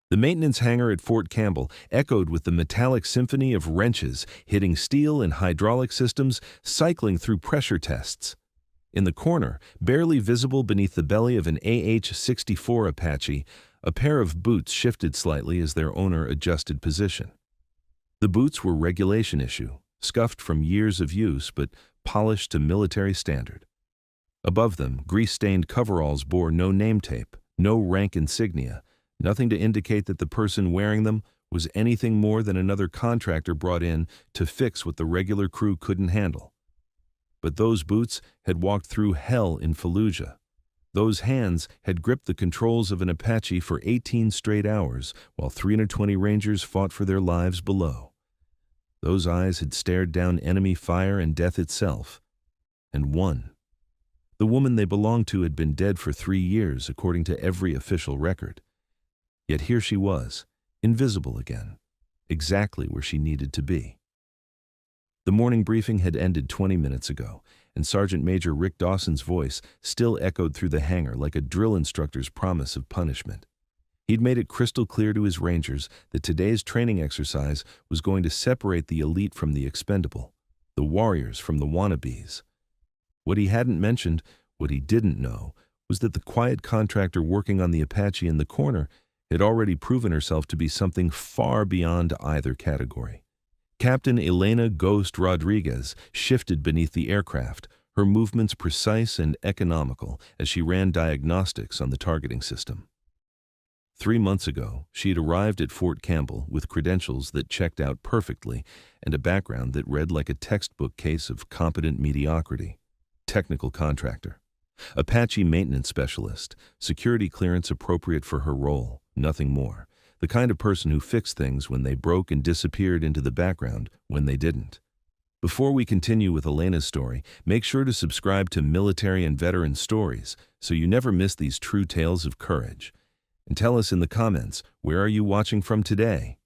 The maintenance hangar at Fort Campbell echoed with the metallic symphony of wrenches hitting steel and hydraulic systems, cycling through pressure tests. In the corner, barely visible beneath the belly of an AH-64 Apache, a pair of boots shifted slightly as their owner adjusted position. The boots were regulation issue, scuffed from years of use but polished to military standard. Above them, grease-stained coveralls bore no name tape, no rank insignia, nothing to indicate that the person wearing them was anything more than another contractor brought in to fix what the regular crew couldn't handle. But those boots had walked through hell in Fallujah. Those hands had gripped the controls of an Apache for 18 straight hours while 320 Rangers fought for their lives below. Those eyes had stared down enemy fire and death itself, and won. The woman they belonged to had been dead for 3 years, according to every official record. Yet here she was, invisible again, exactly where she needed to be. The morning briefing had ended 20 minutes ago, and Sergeant Major Rick Dawson's voice still echoed through the hangar like a drill instructor's promise of punishment. He'd made it crystal clear to his Rangers that today's training exercise was going to separate the elite from the expendable, the warriors from the wannabes. What he hadn't mentioned, what he didn't know, was that the quiet contractor working on the Apache in the corner had already proven herself to be something far beyond either category. Captain Elena "Ghost" Rodriguez shifted beneath the aircraft, her movements precise and economical as she ran diagnostics on the targeting system. 3 months ago, she had arrived at Fort Campbell with credentials that checked out perfectly and a background that read like a textbook case of competent mediocrity. Technical contractor, Apache maintenance specialist, security clearance appropriate for her role, nothing more. The kind of person who fixed things when they broke and disappeared into the background when they didn't. Before we continue with Elena's story, make sure to subscribe to Military and Veteran Stories so you never miss these true tales of courage. And tell us in the comments, where are you watching from today?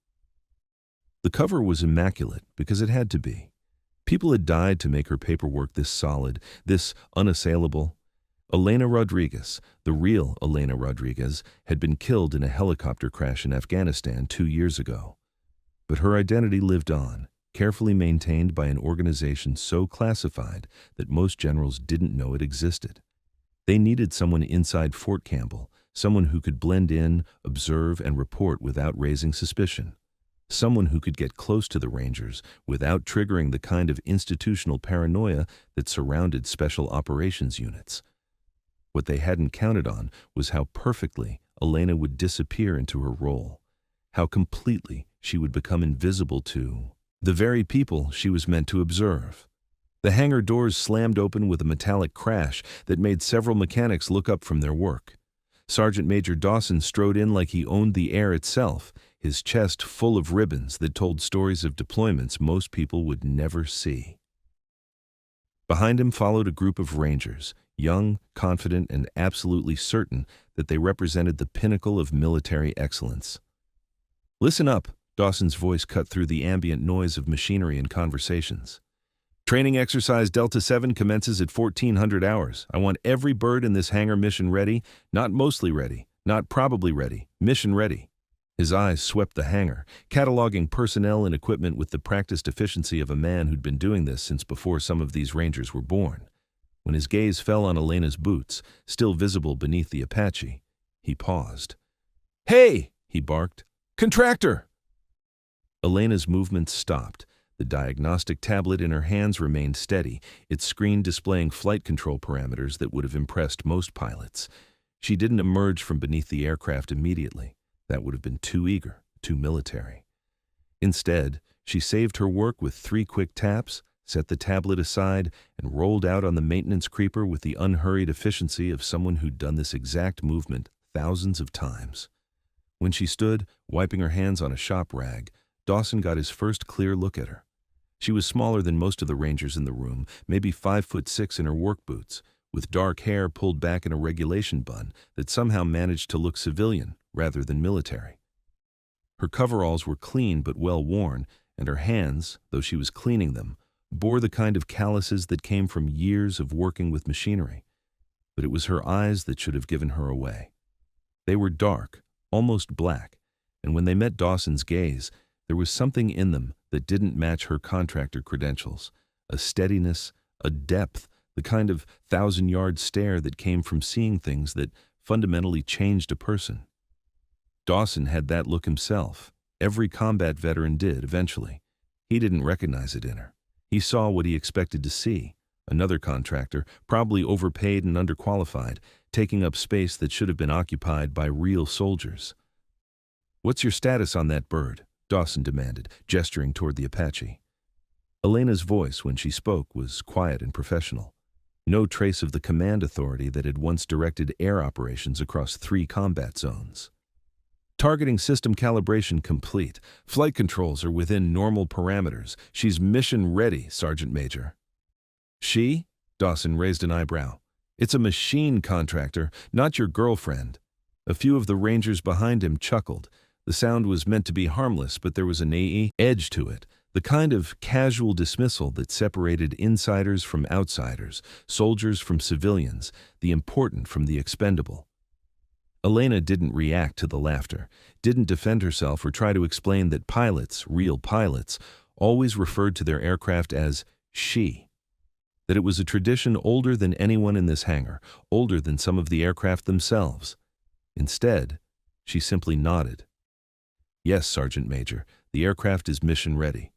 The cover was immaculate because it had to be. People had died to make her paperwork this solid, this unassailable. Elena Rodriguez, the real Elena Rodriguez, had been killed in a helicopter crash in Afghanistan 2 years ago. But her identity lived on, carefully maintained by an organization so classified that most generals didn't know it existed. They needed someone inside Fort Campbell, someone who could blend in, observe, and report without raising suspicion. Someone who could get close to the Rangers without triggering the kind of institutional paranoia that surrounded special operations units. What they hadn't counted on was how perfectly Elena would disappear into her role, how completely she would become invisible to the very people she was meant to observe. The hangar doors slammed open with a metallic crash that made several mechanics look up from their work. Sergeant Major Dawson strode in like he owned the air itself, his chest full of ribbons that told stories of deployments most people would never see. Behind him followed a group of Rangers, young, confident, and absolutely certain that they represented the pinnacle of military excellence. "Listen up," Dawson's voice cut through the ambient noise of machinery and conversations. "Training exercise Delta 7 commences at 1400 hours. I want every bird in this hangar mission ready, not mostly ready, not probably ready, mission ready." His eyes swept the hangar, cataloging personnel and equipment with the practiced efficiency of a man who'd been doing this since before some of these Rangers were born. When his gaze fell on Elena's boots, still visible beneath the Apache, he paused. "Hey!" he barked. "Contractor!" Elena's movements stopped. The diagnostic tablet in her hands remained steady, its screen displaying flight control parameters that would have impressed most pilots. She didn't emerge from beneath the aircraft immediately. That would have been too eager, too military. Instead, she saved her work with 3 quick taps, set the tablet aside, and rolled out on the maintenance creeper with the unhurried efficiency of someone who'd done this exact movement thousands of times. When she stood, wiping her hands on a shop rag, Dawson got his first clear look at her. She was smaller than most of the Rangers in the room, maybe 5'6" in her work boots, with dark hair pulled back in a regulation bun that somehow managed to look civilian rather than military. Her coveralls were clean but well worn, and her hands, though she was cleaning them, bore the kind of calluses that came from years of working with machinery. But it was her eyes that should have given her away. They were dark, almost black, and when they met Dawson's gaze, there was something in them that didn't match her contractor credentials. A steadiness, a depth, the kind of thousand-yard stare that came from seeing things that fundamentally changed a person. Dawson had that look himself. Every combat veteran did, eventually. He didn't recognize it in her. He saw what he expected to see. Another contractor, probably overpaid and underqualified, taking up space that should have been occupied by real soldiers. "What's your status on that bird?" Dawson demanded, gesturing toward the Apache. Elena's voice, when she spoke, was quiet and professional. No trace of the command authority that had once directed air operations across 3 combat zones. "Targeting system calibration complete. Flight controls are within normal parameters. She's mission ready, Sergeant Major." "She?" Dawson raised an eyebrow. "It's a machine, contractor, not your girlfriend." A few of the Rangers behind him chuckled. The sound was meant to be harmless, but there was an edge to it, the kind of casual dismissal that separated insiders from outsiders, soldiers from civilians, the important from the expendable. Elena didn't react to the laughter, didn't defend herself or try to explain that pilots, real pilots, always referred to their aircraft as she. That it was a tradition older than anyone in this hangar, older than some of the aircraft themselves. Instead, she simply nodded. "Yes, Sergeant Major, the aircraft is mission ready."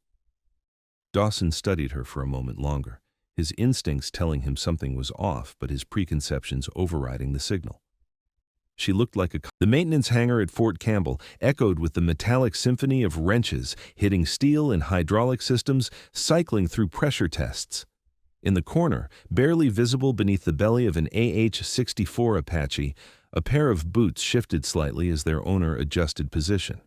Dawson studied her for a moment longer, his instincts telling him something was off, but his preconceptions overriding the signal. She looked like The maintenance hangar at Fort Campbell echoed with the metallic symphony of wrenches hitting steel and hydraulic systems, cycling through pressure tests. In the corner, barely visible beneath the belly of an AH-64 Apache, a pair of boots shifted slightly as their owner adjusted position.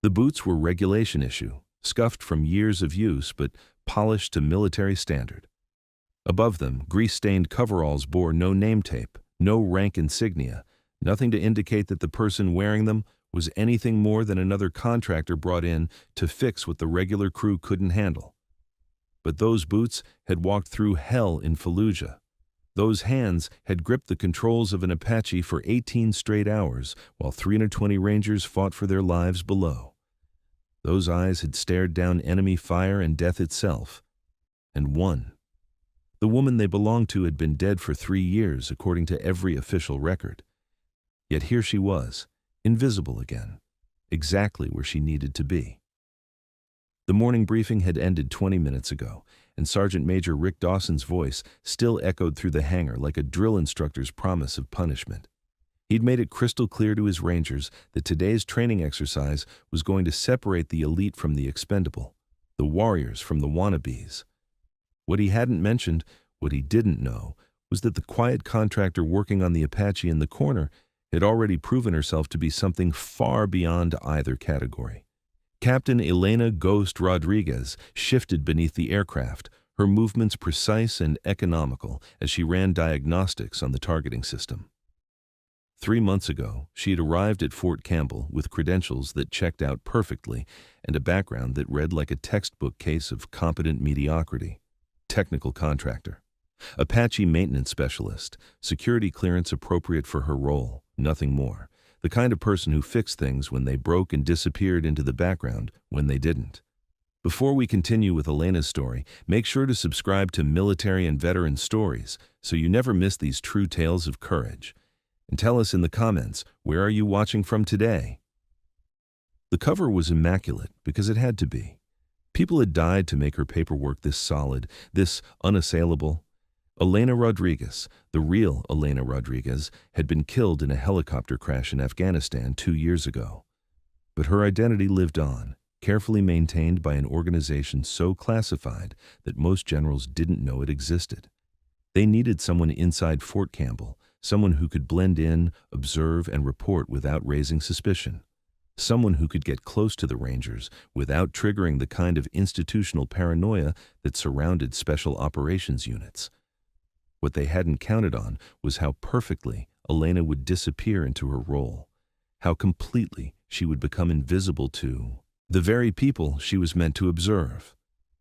The boots were regulation issue, scuffed from years of use but polished to military standard. Above them, grease-stained coveralls bore no name tape, no rank insignia, nothing to indicate that the person wearing them was anything more than another contractor brought in to fix what the regular crew couldn't handle. But those boots had walked through hell in Fallujah. Those hands had gripped the controls of an Apache for 18 straight hours while 320 Rangers fought for their lives below. Those eyes had stared down enemy fire and death itself, and won. The woman they belonged to had been dead for 3 years, according to every official record. Yet here she was, invisible again, exactly where she needed to be. The morning briefing had ended 20 minutes ago, and Sergeant Major Rick Dawson's voice still echoed through the hangar like a drill instructor's promise of punishment. He'd made it crystal clear to his Rangers that today's training exercise was going to separate the elite from the expendable, the warriors from the wannabes. What he hadn't mentioned, what he didn't know, was that the quiet contractor working on the Apache in the corner had already proven herself to be something far beyond either category. Captain Elena "Ghost" Rodriguez shifted beneath the aircraft, her movements precise and economical as she ran diagnostics on the targeting system. 3 months ago, she had arrived at Fort Campbell with credentials that checked out perfectly and a background that read like a textbook case of competent mediocrity. Technical contractor. Apache maintenance specialist, security clearance appropriate for her role, nothing more. The kind of person who fixed things when they broke and disappeared into the background when they didn't. Before we continue with Elena's story, make sure to subscribe to Military and Veteran Stories so you never miss these true tales of courage. And tell us in the comments, where are you watching from today? The cover was immaculate because it had to be. People had died to make her paperwork this solid, this unassailable. Elena Rodriguez, the real Elena Rodriguez, had been killed in a helicopter crash in Afghanistan 2 years ago. But her identity lived on, carefully maintained by an organization so classified that most generals didn't know it existed. They needed someone inside Fort Campbell, someone who could blend in, observe, and report without raising suspicion. Someone who could get close to the Rangers without triggering the kind of institutional paranoia that surrounded special operations units. What they hadn't counted on was how perfectly Elena would disappear into her role, how completely she would become invisible to the very people she was meant to observe.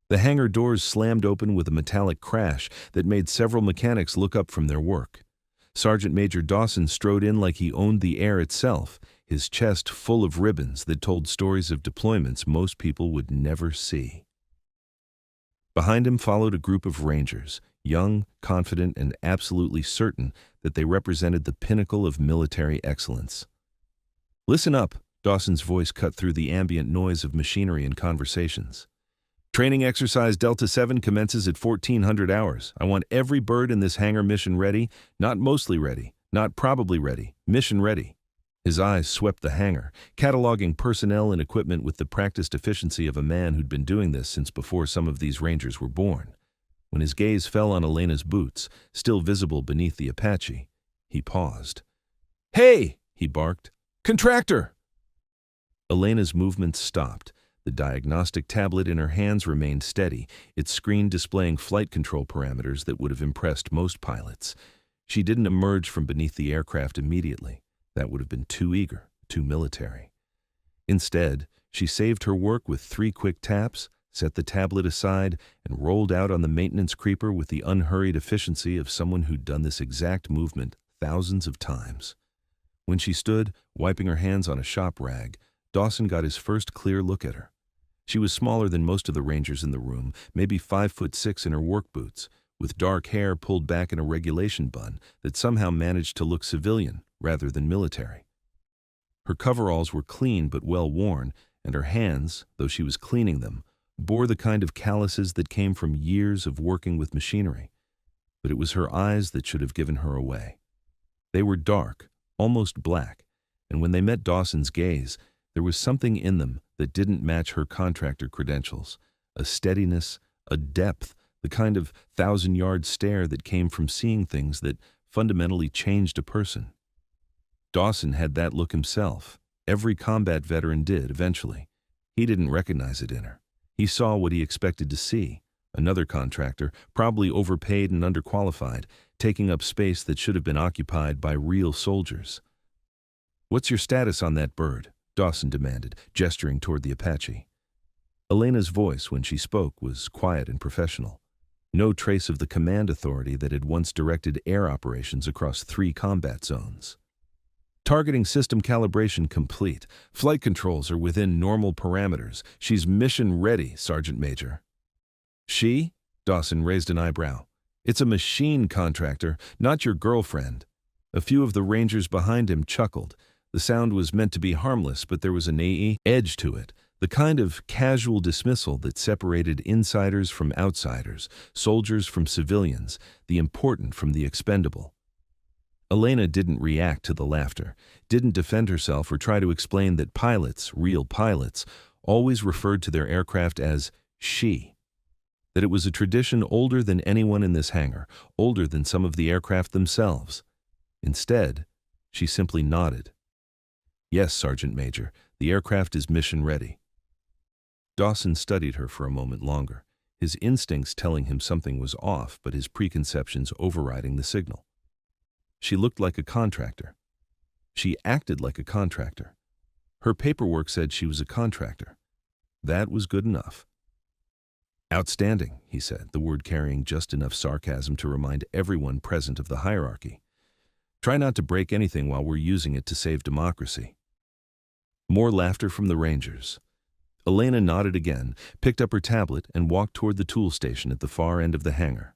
The hangar doors slammed open with a metallic crash that made several mechanics look up from their work. Sergeant Major Dawson strode in like he owned the air itself, his chest full of ribbons that told stories of deployments most people would never see. Behind him followed a group of Rangers, young, confident, and absolutely certain that they represented the pinnacle of military excellence. "Listen up," Dawson's voice cut through the ambient noise of machinery and conversations. "Training exercise Delta 7 commences at 1400 hours. I want every bird in this hangar mission ready, not mostly ready, not probably ready, mission ready." His eyes swept the hangar, cataloging personnel and equipment with the practiced efficiency of a man who'd been doing this since before some of these Rangers were born. When his gaze fell on Elena's boots, still visible beneath the Apache, he paused. "Hey!" he barked. "Contractor!" Elena's movements stopped. The diagnostic tablet in her hands remained steady, its screen displaying flight control parameters that would have impressed most pilots. She didn't emerge from beneath the aircraft immediately. That would have been too eager, too military. Instead, she saved her work with 3 quick taps, set the tablet aside, and rolled out on the maintenance creeper with the unhurried efficiency of someone who'd done this exact movement thousands of times. When she stood, wiping her hands on a shop rag, Dawson got his first clear look at her. She was smaller than most of the Rangers in the room, maybe 5'6" in her work boots, with dark hair pulled back in a regulation bun that somehow managed to look civilian rather than military. Her coveralls were clean but well worn, and her hands, though she was cleaning them, bore the kind of calluses that came from years of working with machinery. But it was her eyes that should have given her away. They were dark, almost black, and when they met Dawson's gaze, there was something in them that didn't match her contractor credentials, a steadiness, a depth, the kind of 1,000-yard stare that came from seeing things that fundamentally changed a person. Dawson had that look himself. Every combat veteran did, eventually. He didn't recognize it in her. He saw what he expected to see, another contractor, probably overpaid and underqualified, taking up space that should have been occupied by real soldiers. "What's your status on that bird?" Dawson demanded, gesturing toward the Apache. Elena's voice, when she spoke, was quiet and professional. No trace of the command authority that had once directed air operations across 3 combat zones. "Targeting system calibration complete. Flight controls are within normal parameters. She's mission ready, Sergeant Major." "She?" Dawson raised an eyebrow. "It's a machine contractor, not your girlfriend." A few of the Rangers behind him chuckled. The sound was meant to be harmless, but there was an edge to it, the kind of casual dismissal that separated insiders from outsiders, soldiers from civilians, the important from the expendable. Elena didn't react to the laughter, didn't defend herself or try to explain that pilots, real pilots, always referred to their aircraft as she. That it was a tradition older than anyone in this hangar, older than some of the aircraft themselves. Instead, she simply nodded. "Yes, Sergeant Major, the aircraft is mission ready." Dawson studied her for a moment longer, his instincts telling him something was off, but his preconceptions overriding the signal. She looked like a contractor. She acted like a contractor. Her paperwork said she was a contractor. That was good enough. "Outstanding," he said, the word carrying just enough sarcasm to remind everyone present of the hierarchy. "Try not to break anything while we're using it to save democracy." More laughter from the Rangers. Elena nodded again, picked up her tablet, and walked toward the tool station at the far end of the hangar.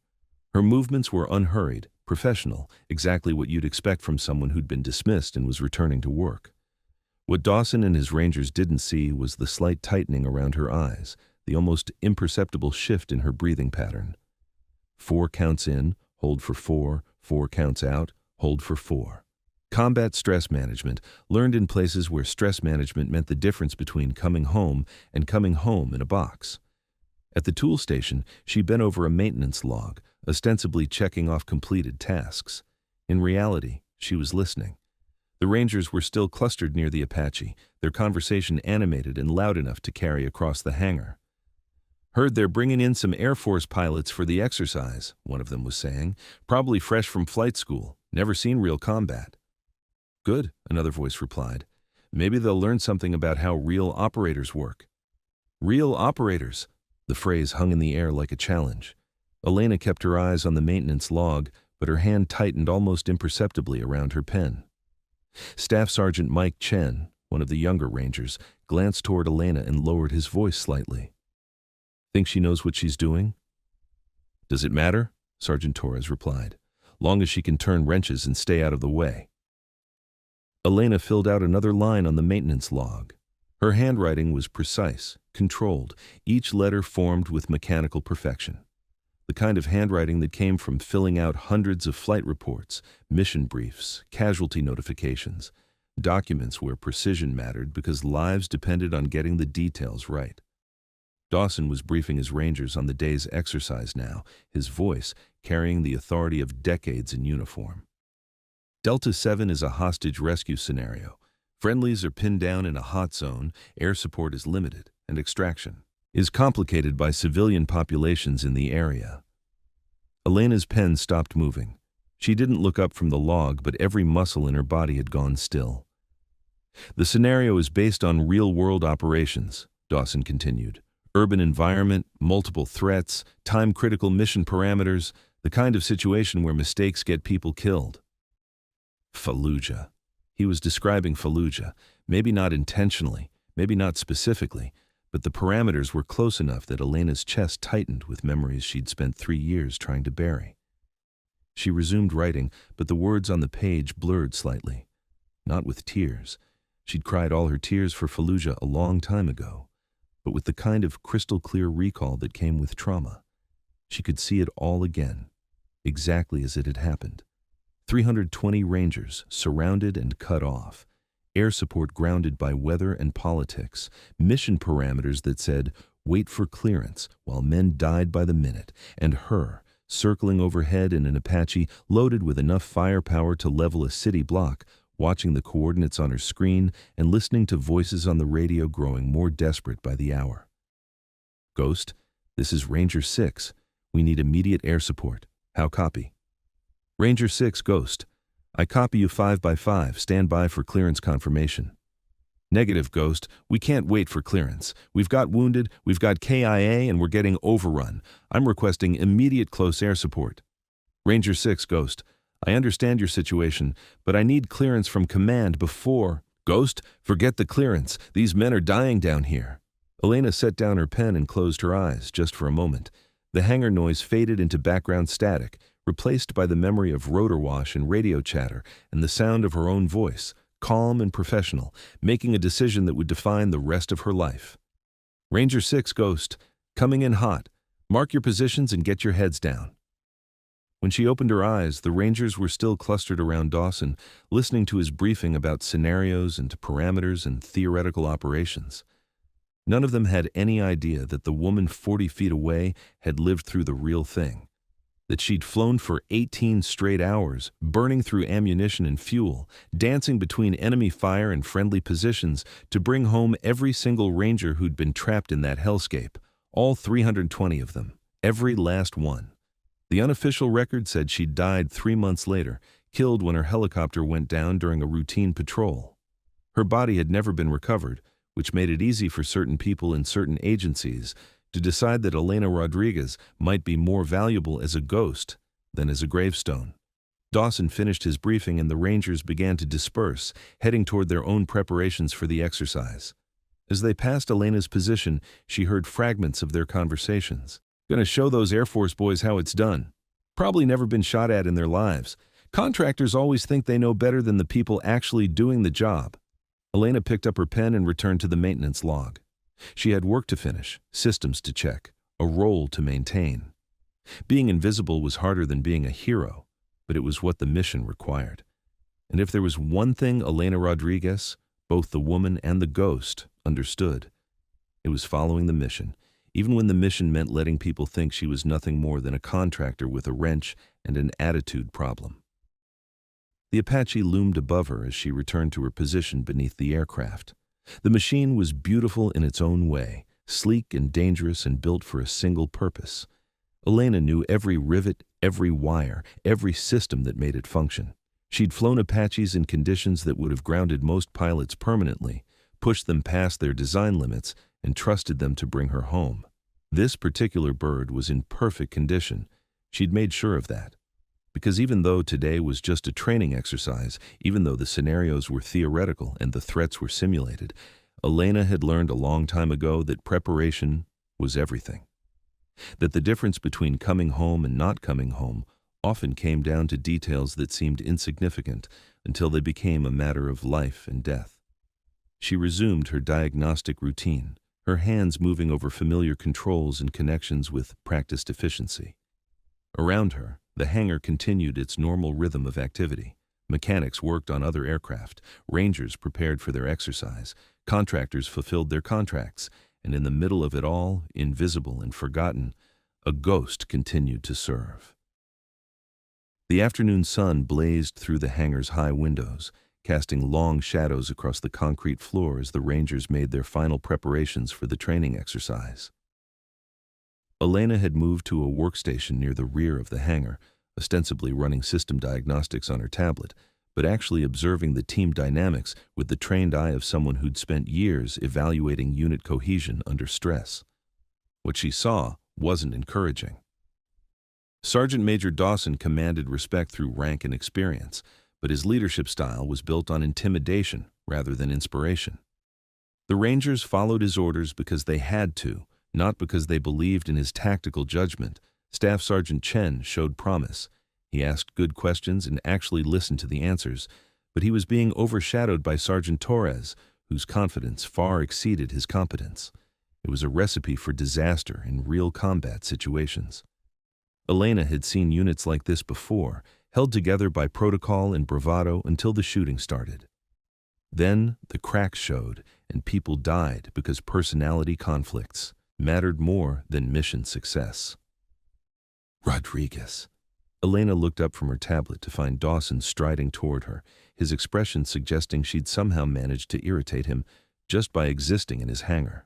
Her movements were unhurried, professional, exactly what you'd expect from someone who'd been dismissed and was returning to work. What Dawson and his Rangers didn't see was the slight tightening around her eyes, the almost imperceptible shift in her breathing pattern. 4 counts in, hold for 4, 4 counts out, hold for 4. Combat stress management, learned in places where stress management meant the difference between coming home and coming home in a box. At the tool station, she bent over a maintenance log, ostensibly checking off completed tasks. In reality, she was listening. The Rangers were still clustered near the Apache, their conversation animated and loud enough to carry across the hangar. "Heard they're bringing in some Air Force pilots for the exercise," one of them was saying. "Probably fresh from flight school, never seen real combat." "Good," another voice replied. "Maybe they'll learn something about how real operators work." "Real operators?" The phrase hung in the air like a challenge. Elena kept her eyes on the maintenance log, but her hand tightened almost imperceptibly around her pen. Staff Sergeant Mike Chen, one of the younger Rangers, glanced toward Elena and lowered his voice slightly. "Think she knows what she's doing?" "Does it matter?" Sergeant Torres replied. "Long as she can turn wrenches and stay out of the way." Elena filled out another line on the maintenance log. Her handwriting was precise, controlled, each letter formed with mechanical perfection. The kind of handwriting that came from filling out hundreds of flight reports, mission briefs, casualty notifications, documents where precision mattered because lives depended on getting the details right. Dawson was briefing his Rangers on the day's exercise now, his voice carrying the authority of decades in uniform. Delta 7 is a hostage rescue scenario. Friendlies are pinned down in a hot zone, air support is limited, and extraction is complicated by civilian populations in the area. Elena's pen stopped moving. She didn't look up from the log, but every muscle in her body had gone still. "The scenario is based on real-world operations," Dawson continued. "Urban environment, multiple threats, time-critical mission parameters, the kind of situation where mistakes get people killed." Fallujah. He was describing Fallujah, maybe not intentionally, maybe not specifically, but the parameters were close enough that Elena's chest tightened with memories she'd spent 3 years trying to bury. She resumed writing, but the words on the page blurred slightly. Not with tears. She'd cried all her tears for Fallujah a long time ago, but with the kind of crystal-clear recall that came with trauma. She could see it all again, exactly as it had happened. 320 Rangers surrounded and cut off. Air support grounded by weather and politics. Mission parameters that said, "Wait for clearance," while men died by the minute. And her, circling overhead in an Apache loaded with enough firepower to level a city block, watching the coordinates on her screen and listening to voices on the radio growing more desperate by the hour. "Ghost, this is Ranger 6. We need immediate air support. How copy?" "Ranger 6, Ghost. I copy you 5x5. Stand by for clearance confirmation." "Negative, Ghost. We can't wait for clearance. We've got wounded, we've got KIA, and we're getting overrun. I'm requesting immediate close air support." "Ranger 6, Ghost. I understand your situation, but I need clearance from command before—" "Ghost, forget the clearance. These men are dying down here." Elena set down her pen and closed her eyes, just for a moment. The hangar noise faded into background static, replaced by the memory of rotor wash and radio chatter and the sound of her own voice, calm and professional, making a decision that would define the rest of her life. "Ranger 6, Ghost. Coming in hot. Mark your positions and get your heads down." When she opened her eyes, the Rangers were still clustered around Dawson, listening to his briefing about scenarios and parameters and theoretical operations. None of them had any idea that the woman 40 feet away had lived through the real thing. That she'd flown for 18 straight hours, burning through ammunition and fuel, dancing between enemy fire and friendly positions to bring home every single Ranger who'd been trapped in that hellscape, all 320 of them, every last one. The unofficial record said she'd died 3 months later, killed when her helicopter went down during a routine patrol. Her body had never been recovered, which made it easy for certain people in certain agencies to decide that Elena Rodriguez might be more valuable as a ghost than as a gravestone. Dawson finished his briefing and the Rangers began to disperse, heading toward their own preparations for the exercise. As they passed Elena's position, she heard fragments of their conversations. "Gonna show those Air Force boys how it's done. Probably never been shot at in their lives. Contractors always think they know better than the people actually doing the job." Elena picked up her pen and returned to the maintenance log. She had work to finish, systems to check, a role to maintain. Being invisible was harder than being a hero, but it was what the mission required. And if there was one thing Elena Rodriguez, both the woman and the ghost, understood, it was following the mission, even when the mission meant letting people think she was nothing more than a contractor with a wrench and an attitude problem. The Apache loomed above her as she returned to her position beneath the aircraft. The machine was beautiful in its own way, sleek and dangerous and built for a single purpose. Elena knew every rivet, every wire, every system that made it function. She'd flown Apaches in conditions that would have grounded most pilots permanently, pushed them past their design limits, and trusted them to bring her home. This particular bird was in perfect condition. She'd made sure of that. Because even though today was just a training exercise, even though the scenarios were theoretical and the threats were simulated, Elena had learned a long time ago that preparation was everything. That the difference between coming home and not coming home often came down to details that seemed insignificant until they became a matter of life and death. She resumed her diagnostic routine, her hands moving over familiar controls and connections with practiced efficiency. Around her, the hangar continued its normal rhythm of activity. Mechanics worked on other aircraft, rangers prepared for their exercise, contractors fulfilled their contracts, and in the middle of it all, invisible and forgotten, a ghost continued to serve. The afternoon sun blazed through the hangar's high windows, casting long shadows across the concrete floor as the rangers made their final preparations for the training exercise. Elena had moved to a workstation near the rear of the hangar, ostensibly running system diagnostics on her tablet, but actually observing the team dynamics with the trained eye of someone who'd spent years evaluating unit cohesion under stress. What she saw wasn't encouraging. Sergeant Major Dawson commanded respect through rank and experience, but his leadership style was built on intimidation rather than inspiration. The Rangers followed his orders because they had to, not because they believed in his tactical judgment. Staff Sergeant Chen showed promise. He asked good questions and actually listened to the answers, but he was being overshadowed by Sergeant Torres, whose confidence far exceeded his competence. It was a recipe for disaster in real combat situations. Elena had seen units like this before, held together by protocol and bravado until the shooting started. Then the cracks showed, and people died because personality conflicts mattered more than mission success. Rodriguez. Elena looked up from her tablet to find Dawson striding toward her, his expression suggesting she'd somehow managed to irritate him just by existing in his hangar.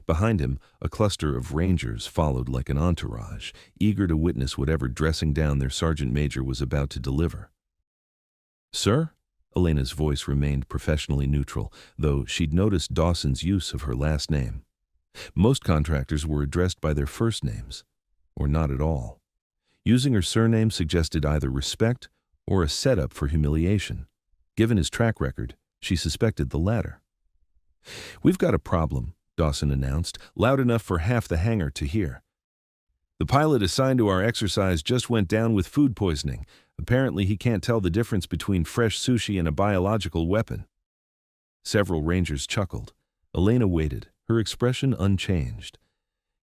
Behind him, a cluster of rangers followed like an entourage, eager to witness whatever dressing down their sergeant major was about to deliver. "Sir?" Elena's voice remained professionally neutral, though she'd noticed Dawson's use of her last name. Most contractors were addressed by their first names, or not at all. Using her surname suggested either respect or a setup for humiliation. Given his track record, she suspected the latter. "We've got a problem," Dawson announced, loud enough for half the hangar to hear. "The pilot assigned to our exercise just went down with food poisoning. Apparently he can't tell the difference between fresh sushi and a biological weapon." Several rangers chuckled. Elena waited, her expression unchanged.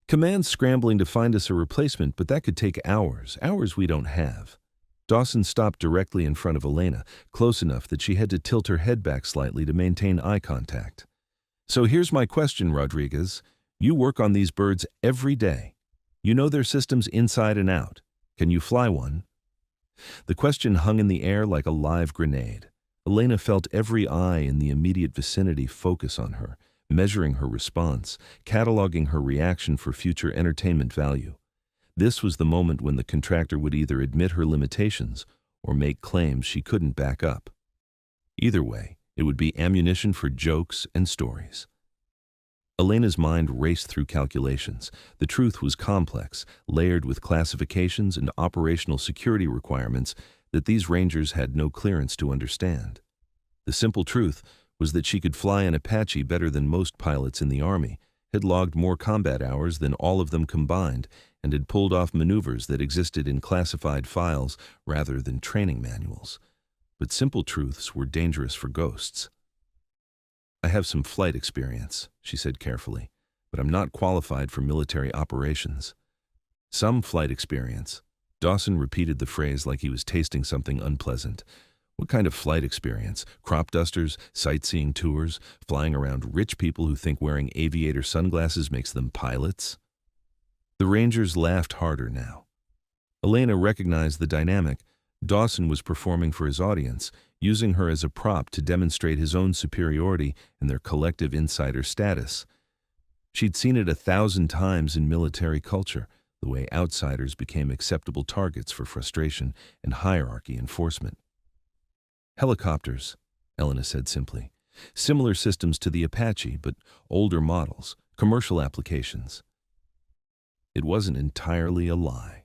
"Command's scrambling to find us a replacement, but that could take hours we don't have." Dawson stopped directly in front of Elena, close enough that she had to tilt her head back slightly to maintain eye contact. "So here's my question, Rodriguez. You work on these birds every day. You know their systems inside and out. Can you fly one?" The question hung in the air like a live grenade. Elena felt every eye in the immediate vicinity focus on her, measuring her response, cataloging her reaction for future entertainment value. This was the moment when the contractor would either admit her limitations or make claims she couldn't back up. Either way, it would be ammunition for jokes and stories. Elena's mind raced through calculations. The truth was complex, layered with classifications and operational security requirements that these rangers had no clearance to understand. The simple truth was that she could fly an Apache better than most pilots in the Army, had logged more combat hours than all of them combined, and had pulled off maneuvers that existed in classified files rather than training manuals. But simple truths were dangerous for ghosts. "I have some flight experience," she said carefully, "but I'm not qualified for military operations." "Some flight experience." Dawson repeated the phrase like he was tasting something unpleasant. What kind of flight experience? Crop dusters, sightseeing tours, flying around rich people who think wearing aviator sunglasses makes them pilots? The Rangers laughed harder now. Elena recognized the dynamic. Dawson was performing for his audience, using her as a prop to demonstrate his own superiority and their collective insider status. She'd seen it 1,000 times in military culture, the way outsiders became acceptable targets for frustration and hierarchy enforcement. "Helicopters," Elena said simply. "Similar systems to the Apache, but older models, commercial applications." It wasn't entirely a lie.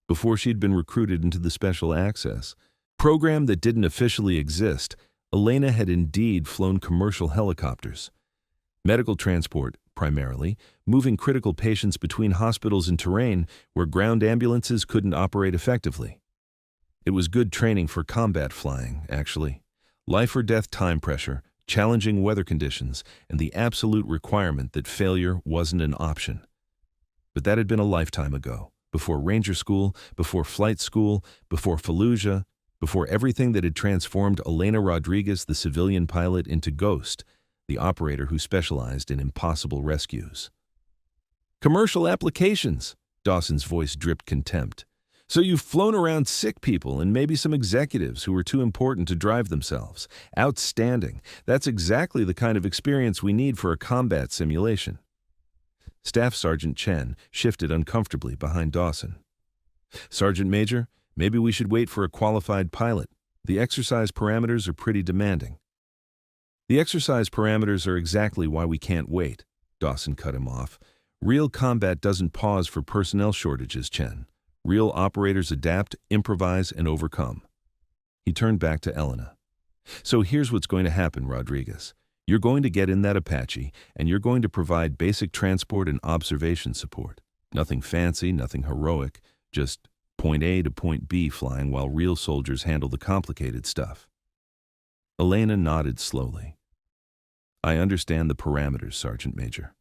before she'd been recruited into the Special Access program that didn't officially exist. Elena had indeed flown commercial helicopters. Medical transport, primarily, moving critical patients between hospitals and terrain where ground ambulances couldn't operate effectively. It was good training for combat flying, actually. Life or death time pressure, challenging weather conditions, and the absolute requirement that failure wasn't an option. But that had been a lifetime ago, before Ranger School, before flight school, before Fallujah, before everything that had transformed Elena Rodriguez, the civilian pilot, into Ghost, the operator who specialized in impossible rescues. Commercial applications, Dawson's voice dripped contempt. So you've flown around sick people and maybe some executives who were too important to drive themselves. Outstanding. That's exactly the kind of experience we need for a combat simulation. Staff Sergeant Chen shifted uncomfortably behind Dawson. Sergeant Major, maybe we should wait for a qualified pilot. The exercise parameters are pretty demanding. The exercise parameters are exactly why we can't wait, Dawson cut him off. Real combat doesn't pause for personnel shortages, Chen. Real operators adapt, improvise, and overcome. He turned back to Elena. So here's what's going to happen, Rodriguez. You're going to get in that Apache, and you're going to provide basic transport and observation support. Nothing fancy, nothing heroic, just point A to point B flying while real soldiers handle the complicated stuff. Elena nodded slowly. I understand the parameters, Sergeant Major.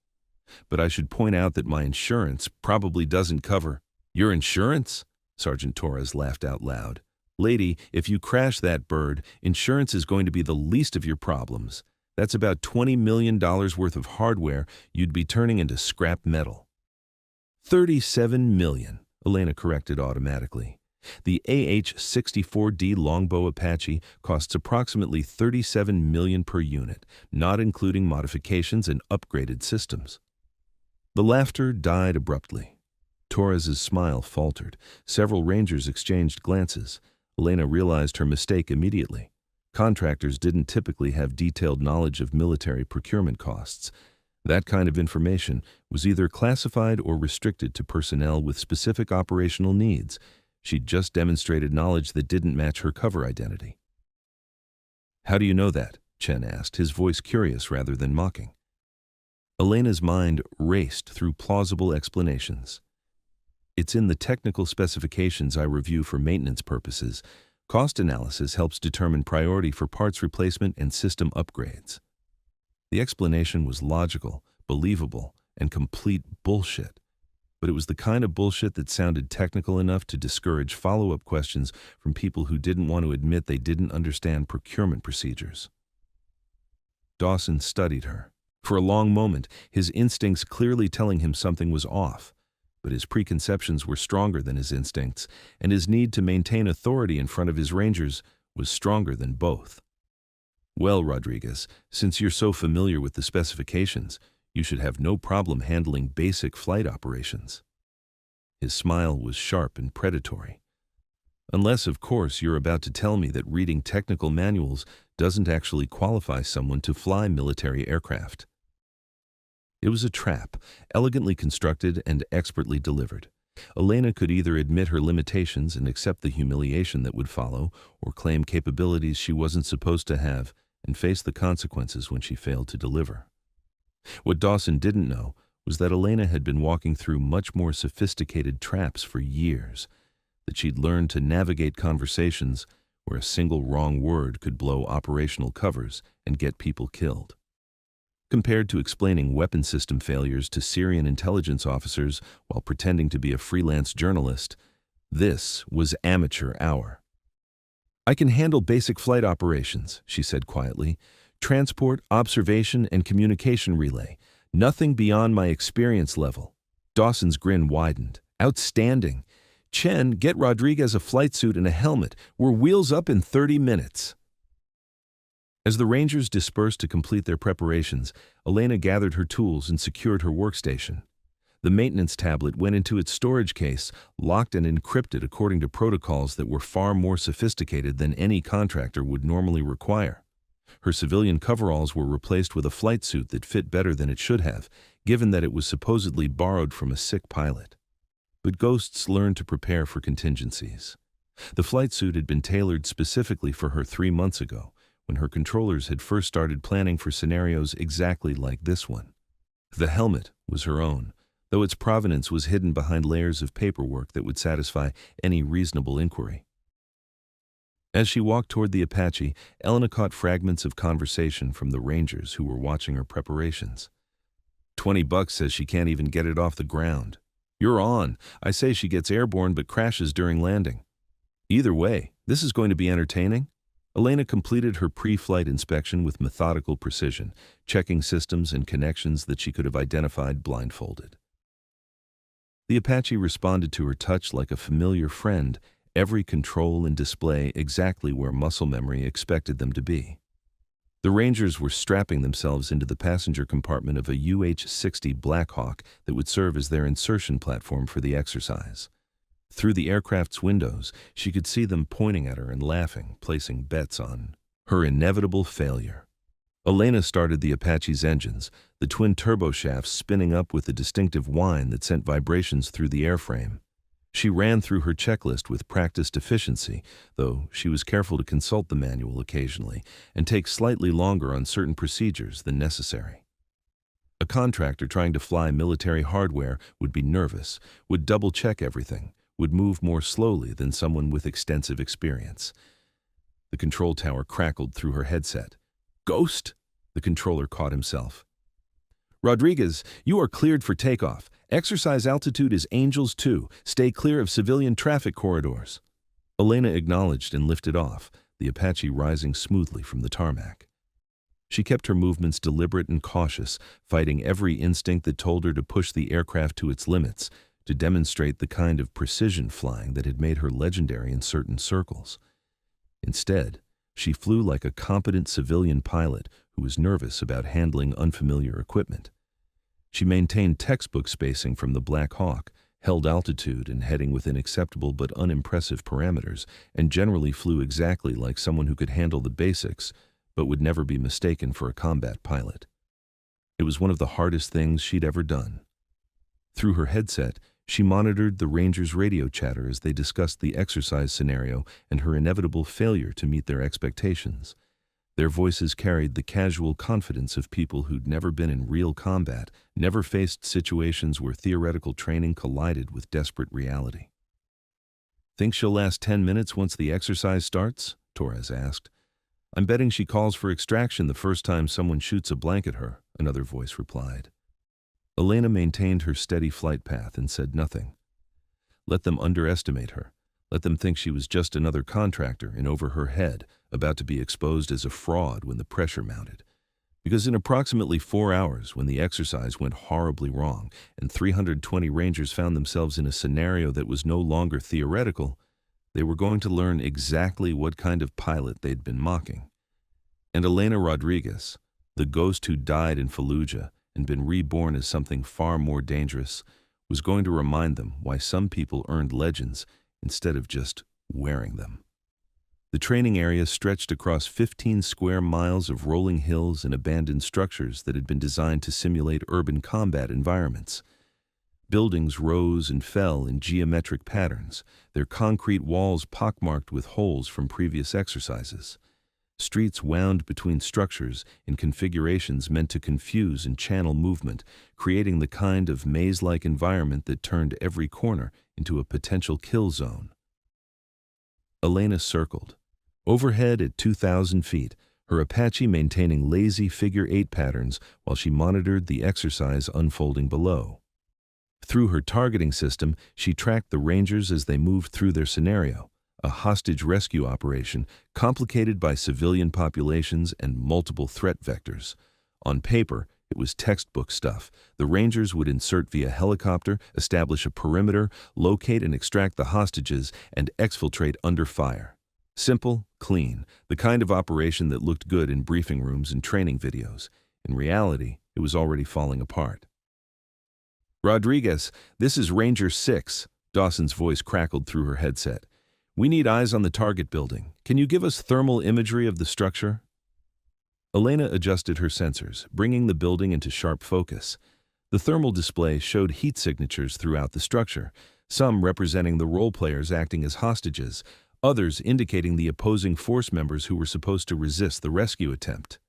But I should point out that my insurance probably doesn't cover. Your insurance? Sergeant Torres laughed out loud. Lady, if you crash that bird, insurance is going to be the least of your problems. That's about $20 million worth of hardware you'd be turning into scrap metal. 37 million, Elena corrected automatically. The AH-64 Longbow Apache costs approximately 37 million per unit, not including modifications and upgraded systems. The laughter died abruptly. Torres's smile faltered. Several Rangers exchanged glances. Elena realized her mistake immediately. Contractors didn't typically have detailed knowledge of military procurement costs. That kind of information was either classified or restricted to personnel with specific operational needs. She'd just demonstrated knowledge that didn't match her cover identity. How do you know that? Chen asked, his voice curious rather than mocking. Elena's mind raced through plausible explanations. It's in the technical specifications I review for maintenance purposes. Cost analysis helps determine priority for parts replacement and system upgrades. The explanation was logical, believable, and complete bullshit. But it was the kind of bullshit that sounded technical enough to discourage follow-up questions from people who didn't want to admit they didn't understand procurement procedures. Dawson studied her. For a long moment, his instincts clearly telling him something was off. But his preconceptions were stronger than his instincts, and his need to maintain authority in front of his Rangers was stronger than both. Well, Rodriguez, since you're so familiar with the specifications, you should have no problem handling basic flight operations. His smile was sharp and predatory. Unless, of course, you're about to tell me that reading technical manuals doesn't actually qualify someone to fly military aircraft. It was a trap, elegantly constructed and expertly delivered. Elena could either admit her limitations and accept the humiliation that would follow, or claim capabilities she wasn't supposed to have and face the consequences when she failed to deliver. What Dawson didn't know was that Elena had been walking through much more sophisticated traps for years, that she'd learned to navigate conversations where a single wrong word could blow operational covers and get people killed. Compared to explaining weapon system failures to Syrian intelligence officers while pretending to be a freelance journalist, this was amateur hour. I can handle basic flight operations, she said quietly. Transport, observation, and communication relay. Nothing beyond my experience level. Dawson's grin widened. Outstanding. Chen, get Rodriguez a flight suit and a helmet. We're wheels up in 30 minutes. As the Rangers dispersed to complete their preparations, Elena gathered her tools and secured her workstation. The maintenance tablet went into its storage case, locked and encrypted according to protocols that were far more sophisticated than any contractor would normally require. Her civilian coveralls were replaced with a flight suit that fit better than it should have, given that it was supposedly borrowed from a sick pilot. but ghosts learn to prepare for contingencies. The flight suit had been tailored specifically for her 3 months ago, when her controllers had first started planning for scenarios exactly like this one. The helmet was her own, though its provenance was hidden behind layers of paperwork that would satisfy any reasonable inquiry. As she walked toward the Apache, Elena caught fragments of conversation from the Rangers who were watching her preparations. $20 says she can't even get it off the ground. You're on. I say she gets airborne but crashes during landing. Either way, this is going to be entertaining. Elena completed her pre-flight inspection with methodical precision, checking systems and connections that she could have identified blindfolded. The Apache responded to her touch like a familiar friend, every control and display exactly where muscle memory expected them to be. The Rangers were strapping themselves into the passenger compartment of a AH-60 Black Hawk that would serve as their insertion platform for the exercise. Through the aircraft's windows, she could see them pointing at her and laughing, placing bets on her inevitable failure. Elena started the Apache's engines, the twin turboshafts spinning up with a distinctive whine that sent vibrations through the airframe. She ran through her checklist with practiced efficiency, though she was careful to consult the manual occasionally and take slightly longer on certain procedures than necessary. A contractor trying to fly military hardware would be nervous, would double-check everything, would move more slowly than someone with extensive experience. The control tower crackled through her headset. "Ghost?" The controller caught himself. "Rodriguez, you are cleared for takeoff. Exercise altitude is Angels 2. Stay clear of civilian traffic corridors." Elena acknowledged and lifted off, the Apache rising smoothly from the tarmac. She kept her movements deliberate and cautious, fighting every instinct that told her to push the aircraft to its limits, to demonstrate the kind of precision flying that had made her legendary in certain circles. Instead, she flew like a competent civilian pilot who was nervous about handling unfamiliar equipment. She maintained textbook spacing from the Black Hawk, held altitude and heading within acceptable but unimpressive parameters, and generally flew exactly like someone who could handle the basics, but would never be mistaken for a combat pilot. It was one of the hardest things she'd ever done. Through her headset, she monitored the Rangers' radio chatter as they discussed the exercise scenario and her inevitable failure to meet their expectations. Their voices carried the casual confidence of people who'd never been in real combat, never faced situations where theoretical training collided with desperate reality. "Think she'll last 10 minutes once the exercise starts?" Torres asked. "I'm betting she calls for extraction the first time someone shoots a blank at her," another voice replied. Elena maintained her steady flight path and said nothing. Let them underestimate her. Let them think she was just another contractor in over her head, about to be exposed as a fraud when the pressure mounted. Because in approximately 4 hours, when the exercise went horribly wrong and 320 Rangers found themselves in a scenario that was no longer theoretical, they were going to learn exactly what kind of pilot they'd been mocking. And Elena Rodriguez, the ghost who died in Fallujah and been reborn as something far more dangerous, was going to remind them why some people earned legends instead of just wearing them. The training area stretched across 15 square miles of rolling hills and abandoned structures that had been designed to simulate urban combat environments. Buildings rose and fell in geometric patterns, their concrete walls pockmarked with holes from previous exercises. Streets wound between structures in configurations meant to confuse and channel movement, creating the kind of maze-like environment that turned every corner into a potential kill zone. Elena circled. Overhead at 2,000 feet, her Apache maintaining lazy figure-8 patterns while she monitored the exercise unfolding below. Through her targeting system, she tracked the Rangers as they moved through their scenario, a hostage rescue operation complicated by civilian populations and multiple threat vectors. On paper, it was textbook stuff. The Rangers would insert via helicopter, establish a perimeter, locate and extract the hostages, and exfiltrate under fire. Simple, clean, the kind of operation that looked good in briefing rooms and training videos. In reality, it was already falling apart. "Rodriguez, this is Ranger 6, Dawson's voice crackled through her headset. "We need eyes on the target building. Can you give us thermal imagery of the structure?" Elena adjusted her sensors, bringing the building into sharp focus. The thermal display showed heat signatures throughout the structure, some representing the role players acting as hostages, others indicating the opposing force members who were supposed to resist the rescue attempt.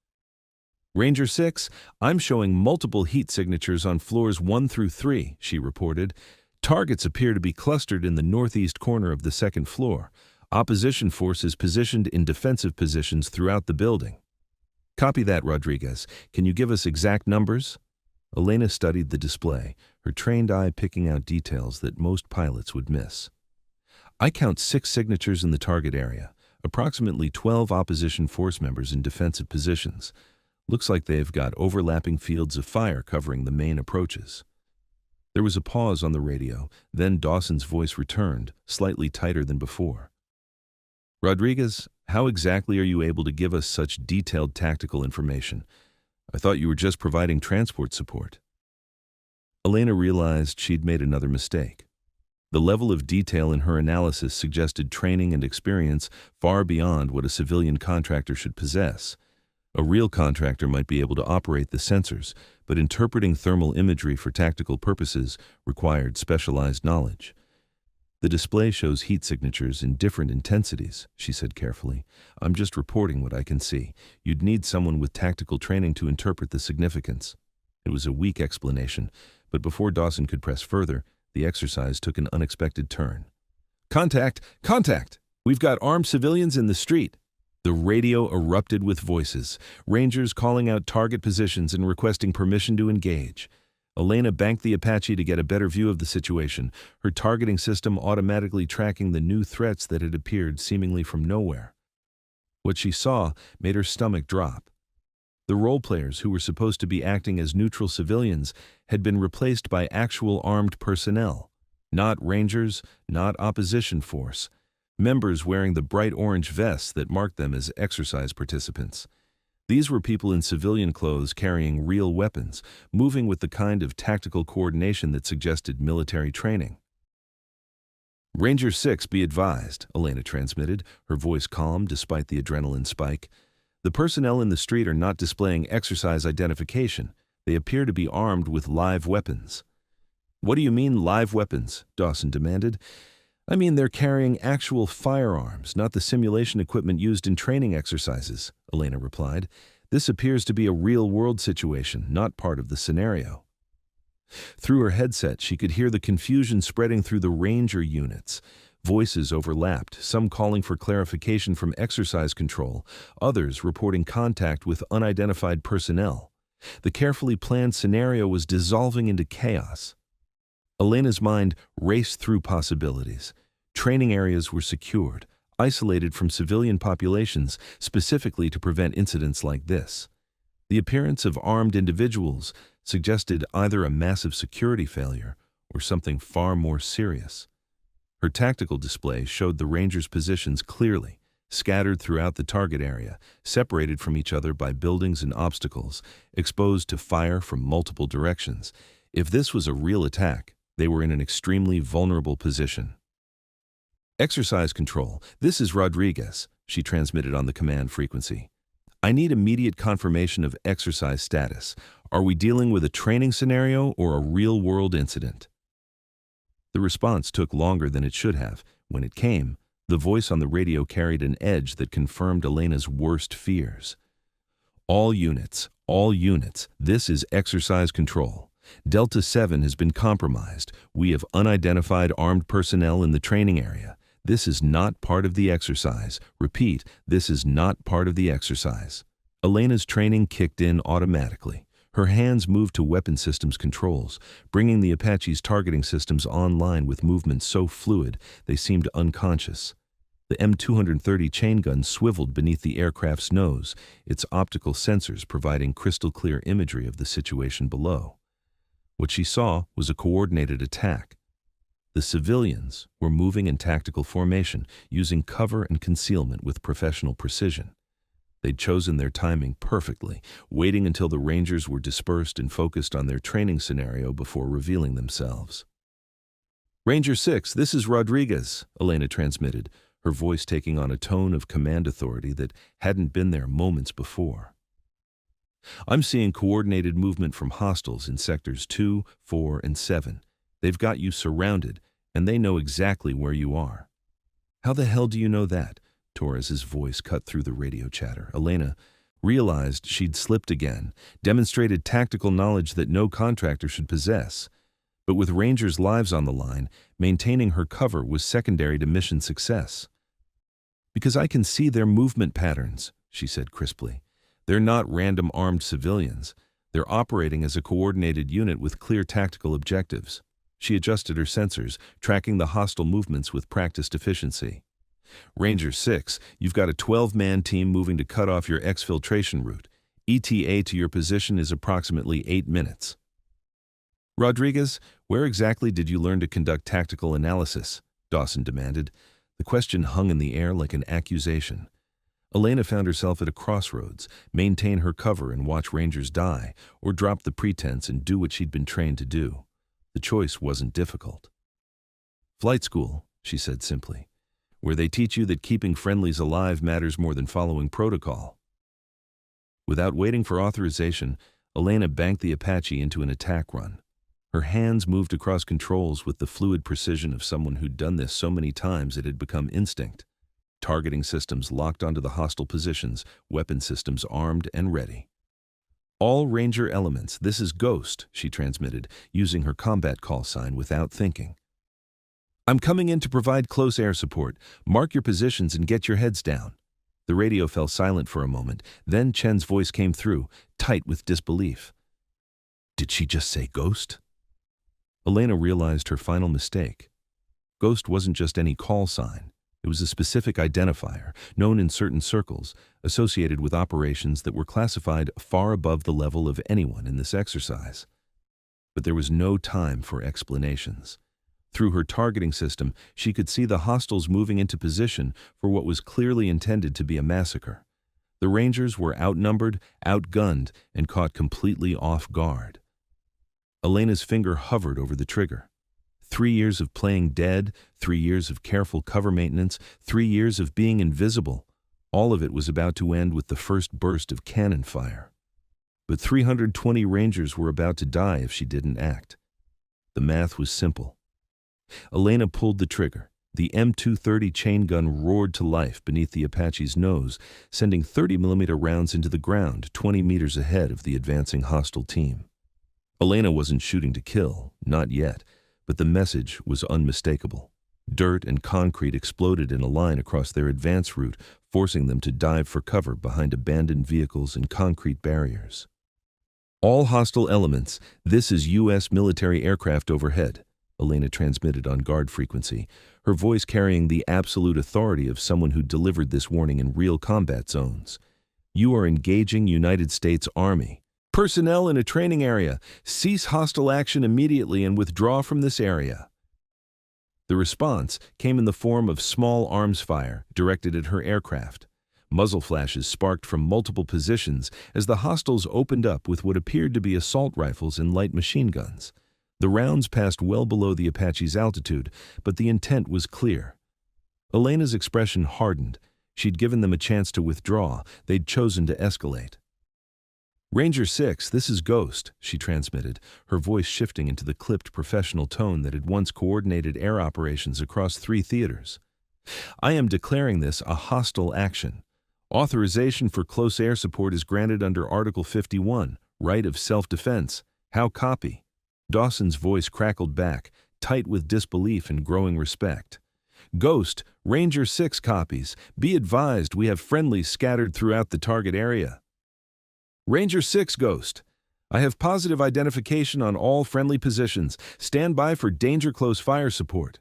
Ranger 6, I'm showing multiple heat signatures on floors 1 through 3, she reported. Targets appear to be clustered in the northeast corner of the second floor. Opposition forces positioned in defensive positions throughout the building. Copy that, Rodriguez. Can you give us exact numbers? Elena studied the display, her trained eye picking out details that most pilots would miss. I count 6 signatures in the target area, approximately 12 opposition force members in defensive positions. Looks like they've got overlapping fields of fire covering the main approaches. There was a pause on the radio, then Dawson's voice returned, slightly tighter than before. Rodriguez, how exactly are you able to give us such detailed tactical information? I thought you were just providing transport support. Elena realized she'd made another mistake. The level of detail in her analysis suggested training and experience far beyond what a civilian contractor should possess. A real contractor might be able to operate the sensors, but interpreting thermal imagery for tactical purposes required specialized knowledge. The display shows heat signatures in different intensities, she said carefully. I'm just reporting what I can see. You'd need someone with tactical training to interpret the significance. It was a weak explanation, but before Dawson could press further, the exercise took an unexpected turn. Contact! Contact! We've got armed civilians in the street. The radio erupted with voices, Rangers calling out target positions and requesting permission to engage. Elena banked the Apache to get a better view of the situation, her targeting system automatically tracking the new threats that had appeared seemingly from nowhere. What she saw made her stomach drop. The role players who were supposed to be acting as neutral civilians had been replaced by actual armed personnel. Not Rangers, not opposition force. Members wearing the bright orange vests that marked them as exercise participants. These were people in civilian clothes carrying real weapons, moving with the kind of tactical coordination that suggested military training. Ranger 6, be advised, Elena transmitted, her voice calm despite the adrenaline spike. The personnel in the street are not displaying exercise identification. They appear to be armed with live weapons. What do you mean, live weapons? Dawson demanded. I mean, they're carrying actual firearms, not the simulation equipment used in training exercises, Elena replied. This appears to be a real-world situation, not part of the scenario. Through her headset, she could hear the confusion spreading through the Ranger units. Voices overlapped, some calling for clarification from exercise control, others reporting contact with unidentified personnel. The carefully planned scenario was dissolving into chaos. Elena's mind raced through possibilities. Training areas were secured, isolated from civilian populations, specifically to prevent incidents like this. The appearance of armed individuals suggested either a massive security failure or something far more serious. Her tactical display showed the Rangers' positions clearly, scattered throughout the target area, separated from each other by buildings and obstacles, exposed to fire from multiple directions. If this was a real attack, they were in an extremely vulnerable position. Exercise control, this is Rodriguez, she transmitted on the command frequency. I need immediate confirmation of exercise status. Are we dealing with a training scenario or a real-world incident? The response took longer than it should have. When it came, the voice on the radio carried an edge that confirmed Elena's worst fears. All units, this is exercise control. Delta 7 has been compromised. We have unidentified armed personnel in the training area. This is not part of the exercise. Repeat, this is not part of the exercise. Elena's training kicked in automatically. Her hands moved to weapon systems controls, bringing the Apache's targeting systems online with movements so fluid they seemed unconscious. The M230 chain gun swiveled beneath the aircraft's nose, its optical sensors providing crystal-clear imagery of the situation below. What she saw was a coordinated attack. The civilians were moving in tactical formation, using cover and concealment with professional precision. They'd chosen their timing perfectly, waiting until the Rangers were dispersed and focused on their training scenario before revealing themselves. Ranger 6, this is Rodriguez, Elena transmitted, her voice taking on a tone of command authority that hadn't been there moments before. I'm seeing coordinated movement from hostiles in sectors 2, 4, and 7. They've got you surrounded, and they know exactly where you are. How the hell do you know that? Torres's voice cut through the radio chatter. Elena realized she'd slipped again, demonstrated tactical knowledge that no contractor should possess. But with Rangers' lives on the line, maintaining her cover was secondary to mission success. "Because I can see their movement patterns," she said crisply. "They're not random armed civilians. They're operating as a coordinated unit with clear tactical objectives." She adjusted her sensors, tracking the hostile movements with practiced efficiency. "Ranger 6, you've got a 12-man team moving to cut off your exfiltration route. ETA to your position is approximately 8 minutes. "Rodriguez, where exactly did you learn to conduct tactical analysis?" Dawson demanded. The question hung in the air like an accusation. Elena found herself at a crossroads: maintain her cover and watch Rangers die, or drop the pretense and do what she'd been trained to do. The choice wasn't difficult. "Flight school," she said simply, "where they teach you that keeping friendlies alive matters more than following protocol." Without waiting for authorization, Elena banked the Apache into an attack run. Her hands moved across controls with the fluid precision of someone who'd done this so many times it had become instinct. Targeting systems locked onto the hostile positions, weapon systems armed and ready. "All Ranger elements, this is Ghost," she transmitted, using her combat call sign without thinking. "I'm coming in to provide close air support. Mark your positions and get your heads down." The radio fell silent for a moment, then Chen's voice came through, tight with disbelief. "Did she just say Ghost?" Elena realized her final mistake. Ghost wasn't just any call sign. It was a specific identifier, known in certain circles, associated with operations that were classified far above the level of anyone in this exercise. But there was no time for explanations. Through her targeting system, she could see the hostiles moving into position for what was clearly intended to be a massacre. The Rangers were outnumbered, outgunned, and caught completely off guard. Elena's finger hovered over the trigger. 3 years of playing dead, 3 years of careful cover maintenance, 3 years of being invisible. All of it was about to end with the first burst of cannon fire. But 320 Rangers were about to die if she didn't act. The math was simple. Elena pulled the trigger. The M230 chain gun roared to life beneath the Apache's nose, sending 30mm rounds into the ground 20 meters ahead of the advancing hostile team. Elena wasn't shooting to kill, not yet, but the message was unmistakable. Dirt and concrete exploded in a line across their advance route, forcing them to dive for cover behind abandoned vehicles and concrete barriers. "All hostile elements, this is U.S. military aircraft overhead," Elena transmitted on guard frequency, her voice carrying the absolute authority of someone who delivered this warning in real combat zones. "You are engaging United States Army. Personnel in a training area, cease hostile action immediately and withdraw from this area." The response came in the form of small arms fire directed at her aircraft. Muzzle flashes sparked from multiple positions as the hostiles opened up with what appeared to be assault rifles and light machine guns. The rounds passed well below the Apache's altitude, but the intent was clear. Elena's expression hardened. She'd given them a chance to withdraw. They'd chosen to escalate. "Ranger 6, this is Ghost," she transmitted, her voice shifting into the clipped professional tone that had once coordinated air operations across 3 theaters. "I am declaring this a hostile action. Authorization for close air support is granted under Article 51, right of self-defense. How copy?" Dawson's voice crackled back, tight with disbelief and growing respect. "Ghost, Ranger 6 copies. Be advised we have friendlies scattered throughout the target area." "Ranger 6 Ghost. I have positive identification on all friendly positions. Stand by for danger close fire support."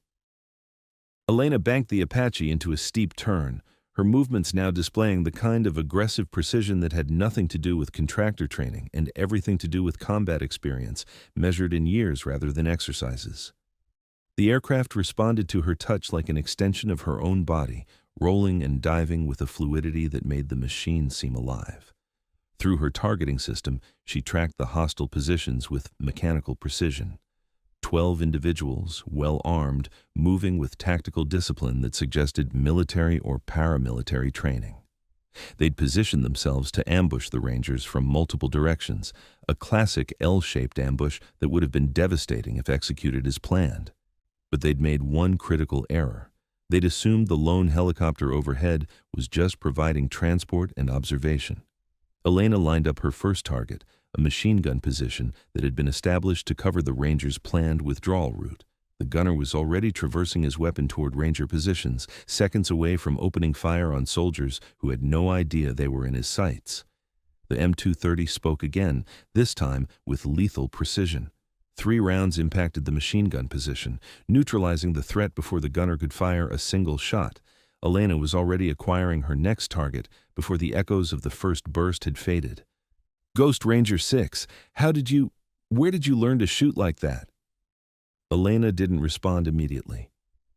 Elena banked the Apache into a steep turn, her movements now displaying the kind of aggressive precision that had nothing to do with contractor training and everything to do with combat experience, measured in years rather than exercises. The aircraft responded to her touch like an extension of her own body, rolling and diving with a fluidity that made the machine seem alive. Through her targeting system, she tracked the hostile positions with mechanical precision. 12 individuals, well-armed, moving with tactical discipline that suggested military or paramilitary training. They'd positioned themselves to ambush the Rangers from multiple directions, a classic L-shaped ambush that would have been devastating if executed as planned. But they'd made one critical error. They'd assumed the lone helicopter overhead was just providing transport and observation. Elena lined up her first target, a machine gun position that had been established to cover the Ranger's planned withdrawal route. The gunner was already traversing his weapon toward Ranger positions, seconds away from opening fire on soldiers who had no idea they were in his sights. The M230 spoke again, this time with lethal precision. 3 rounds impacted the machine gun position, neutralizing the threat before the gunner could fire a single shot. Elena was already acquiring her next target before the echoes of the first burst had faded. "Ghost Ranger 6, where did you learn to shoot like that?" Elena didn't respond immediately.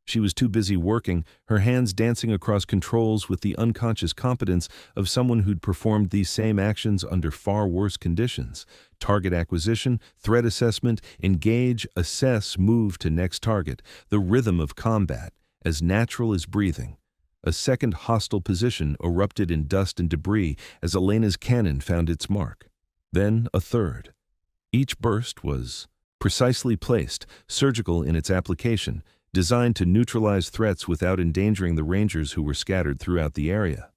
She was too busy working, her hands dancing across controls with the unconscious competence of someone who'd performed these same actions under far worse conditions. Target acquisition, threat assessment, engage, assess, move to next target, the rhythm of combat, as natural as breathing. A second hostile position erupted in dust and debris as Elena's cannon found its mark. Then a third. Each burst was precisely placed, surgical in its application, designed to neutralize threats without endangering the Rangers who were scattered throughout the area.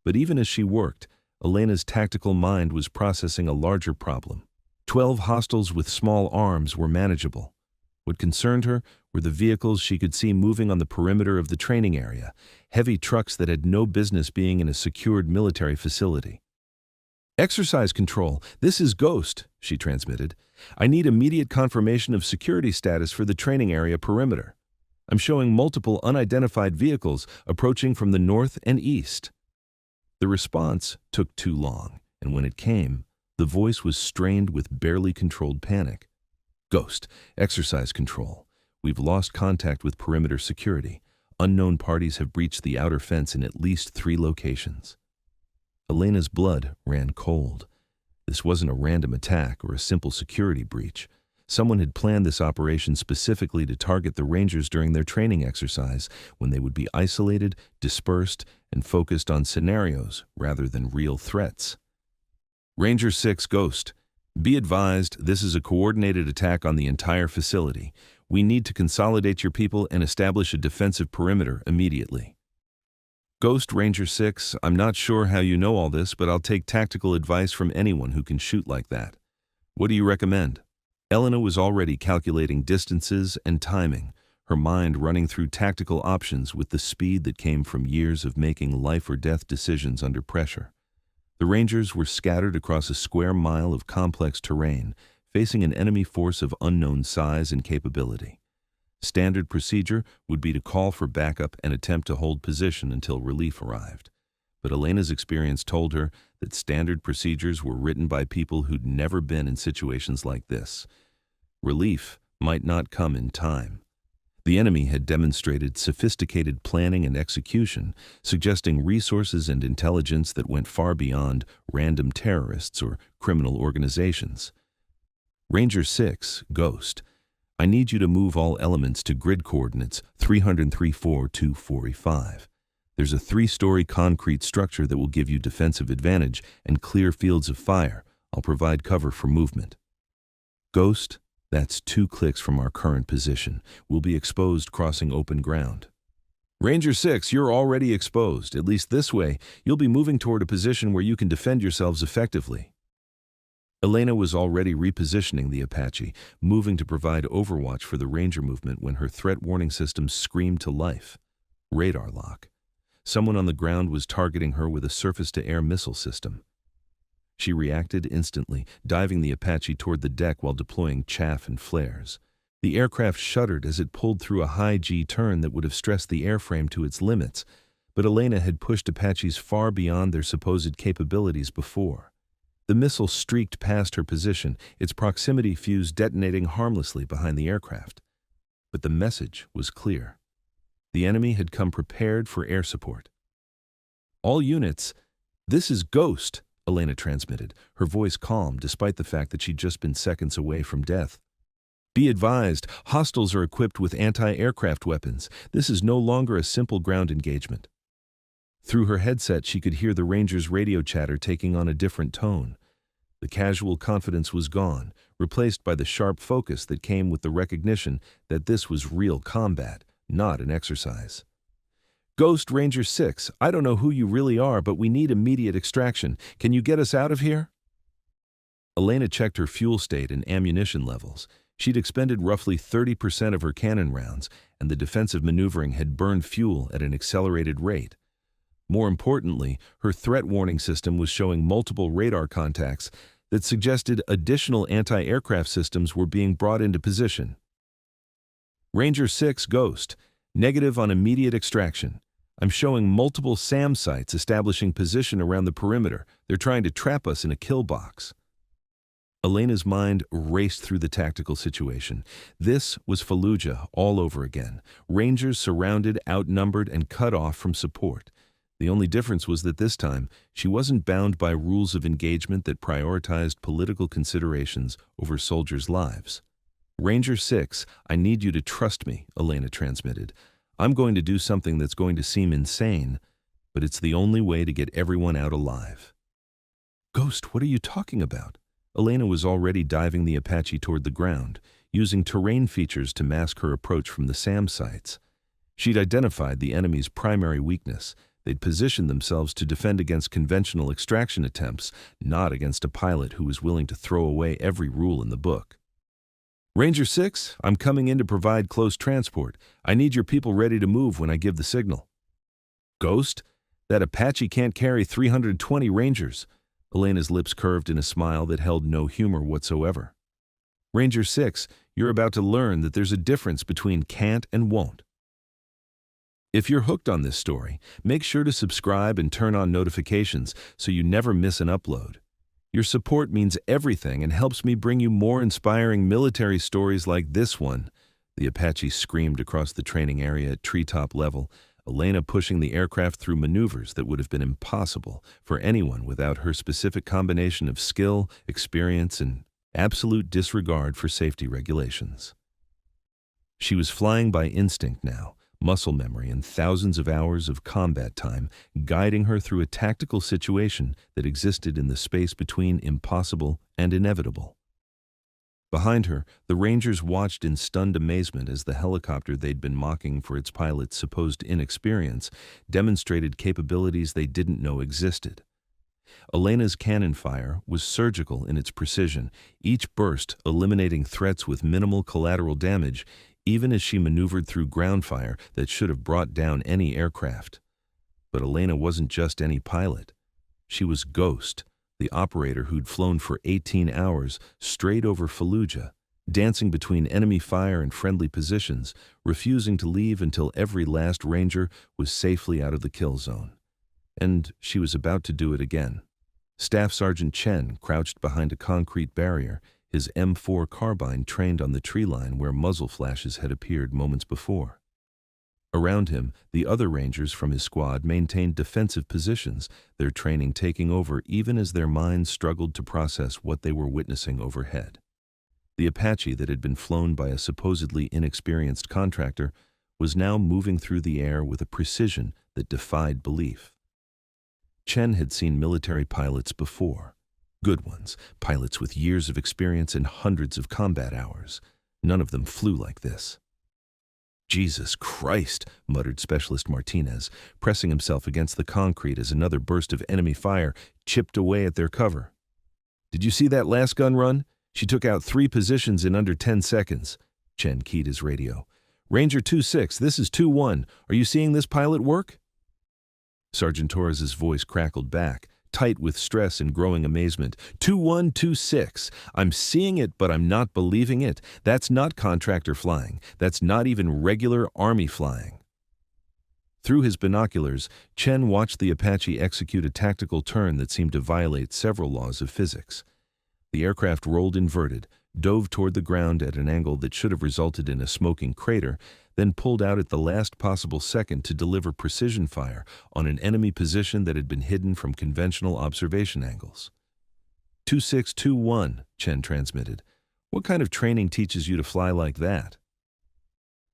But even as she worked, Elena's tactical mind was processing a larger problem. 12 hostiles with small arms were manageable. What concerned her were the vehicles she could see moving on the perimeter of the training area, heavy trucks that had no business being in a secured military facility. "Exercise control, this is Ghost," she transmitted. "I need immediate confirmation of security status for the training area perimeter. I'm showing multiple unidentified vehicles approaching from the north and east." The response took too long, and when it came, the voice was strained with barely controlled panic. "Ghost, exercise control. We've lost contact with perimeter security. Unknown parties have breached the outer fence in at least 3 locations." Elena's blood ran cold. This wasn't a random attack or a simple security breach. Someone had planned this operation specifically to target the Rangers during their training exercise, when they would be isolated, dispersed, and focused on scenarios rather than real threats. "Ranger 6 Ghost, be advised this is a coordinated attack on the entire facility. We need to consolidate your people and establish a defensive perimeter immediately." "Ghost Ranger 6, I'm not sure how you know all this, but I'll take tactical advice from anyone who can shoot like that. What do you recommend?" Elena was already calculating distances and timing, her mind running through tactical options with the speed that came from years of making life-or-death decisions under pressure. The Rangers were scattered across a square mile of complex terrain, facing an enemy force of unknown size and capability. Standard procedure would be to call for backup and attempt to hold position until relief arrived. But Elena's experience told her that standard procedures were written by people who'd never been in situations like this. Relief might not come in time. The enemy had demonstrated sophisticated planning and execution, suggesting resources and intelligence that went far beyond random terrorists or criminal organizations. "Ranger 6, Ghost, I need you to move all elements to grid coordinates 303-424-5. There's a 3-story concrete structure that will give you defensive advantage and clear fields of fire. I'll provide cover for movement." "Ghost, that's 2 clicks from our current position. We'll be exposed crossing open ground." "Ranger 6, you're already exposed. At least this way, you'll be moving toward a position where you can defend yourselves effectively." Elena was already repositioning the Apache, moving to provide overwatch for the Ranger movement when her threat warning system screamed to life. Radar lock. Someone on the ground was targeting her with a surface-to-air missile system. She reacted instantly, diving the Apache toward the deck while deploying chaff and flares. The aircraft shuddered as it pulled through a high G turn that would have stressed the airframe to its limits, but Elena had pushed Apaches far beyond their supposed capabilities before. The missile streaked past her position, its proximity fuse detonating harmlessly behind the aircraft. But the message was clear. The enemy had come prepared for air support. "All units, this is Ghost," Elena transmitted, her voice calm despite the fact that she'd just been seconds away from death. "Be advised, hostiles are equipped with anti-aircraft weapons. This is no longer a simple ground engagement." Through her headset, she could hear the Rangers' radio chatter taking on a different tone. The casual confidence was gone, replaced by the sharp focus that came with the recognition that this was real combat, not an exercise. Ghost Ranger 6, I don't know who you really are, but we need immediate extraction. Can you get us out of here? Elena checked her fuel state and ammunition levels. She'd expended roughly 30% of her cannon rounds, and the defensive maneuvering had burned fuel at an accelerated rate. More importantly, her threat warning system was showing multiple radar contacts that suggested additional anti-aircraft systems were being brought into position. Ranger 6, Ghost. Negative on immediate extraction. I'm showing multiple SAM sites establishing position around the perimeter. They're trying to trap us in a kill box. Elena's mind raced through the tactical situation. This was Fallujah all over again. Rangers surrounded, outnumbered, and cut off from support. The only difference was that this time, she wasn't bound by rules of engagement that prioritized political considerations over soldiers' lives. Ranger 6, I need you to trust me, Elena transmitted. I'm going to do something that's going to seem insane, but it's the only way to get everyone out alive. Ghost, what are you talking about? Elena was already diving the Apache toward the ground, using terrain features to mask her approach from the SAM sites. She'd identified the enemy's primary weakness. They'd positioned themselves to defend against conventional extraction attempts, not against a pilot who was willing to throw away every rule in the book. Ranger 6, I'm coming in to provide close transport. I need your people ready to move when I give the signal. Ghost, that Apache can't carry 320 Rangers. Elena's lips curved in a smile that held no humor whatsoever. Ranger 6, you're about to learn that there's a difference between can't and won't. If you're hooked on this story, make sure to subscribe and turn on notifications so you never miss an upload. Your support means everything and helps me bring you more inspiring military stories like this one. The Apache screamed across the training area at treetop level, Elena pushing the aircraft through maneuvers that would have been impossible for anyone without her specific combination of skill, experience, and absolute disregard for safety regulations. She was flying by instinct now, muscle memory and thousands of hours of combat time guiding her through a tactical situation that existed in the space between impossible and inevitable. Behind her, the Rangers watched in stunned amazement as the helicopter they'd been mocking for its pilot's supposed inexperience demonstrated capabilities they didn't know existed. Elena's cannon fire was surgical in its precision, each burst eliminating threats with minimal collateral damage, even as she maneuvered through ground fire that should have brought down any aircraft. But Elena wasn't just any pilot. She was Ghost, the operator who'd flown for 18 hours straight over Fallujah, dancing between enemy fire and friendly positions, refusing to leave until every last Ranger was safely out of the kill zone. And she was about to do it again. Staff Sergeant Chen crouched behind a concrete barrier, his M4 carbine trained on the tree line where muzzle flashes had appeared moments before. Around him, the other Rangers from his squad maintained defensive positions, their training taking over even as their minds struggled to process what they were witnessing overhead. The Apache that had been flown by a supposedly inexperienced contractor was now moving through the air with a precision that defied belief. Chen had seen military pilots before. Good ones, pilots with years of experience and hundreds of combat hours. None of them flew like this. Jesus Christ, muttered Specialist Martinez, pressing himself against the concrete as another burst of enemy fire chipped away at their cover. Did you see that last gun run? She took out 3 positions in under 10 seconds. Chen keyed his radio. Ranger 2-6, this is 2-1. Are you seeing this pilot work? Sergeant Torres's voice crackled back, tight with stress and growing amazement. 2-1-2-6. I'm seeing it, but I'm not believing it. That's not contractor flying. That's not even regular Army flying. Through his binoculars, Chen watched the Apache execute a tactical turn that seemed to violate several laws of physics. The aircraft rolled inverted, dove toward the ground at an angle that should have resulted in a smoking crater, then pulled out at the last possible second to deliver precision fire on an enemy position that had been hidden from conventional observation angles. 2621, Chen transmitted. What kind of training teaches you to fly like that?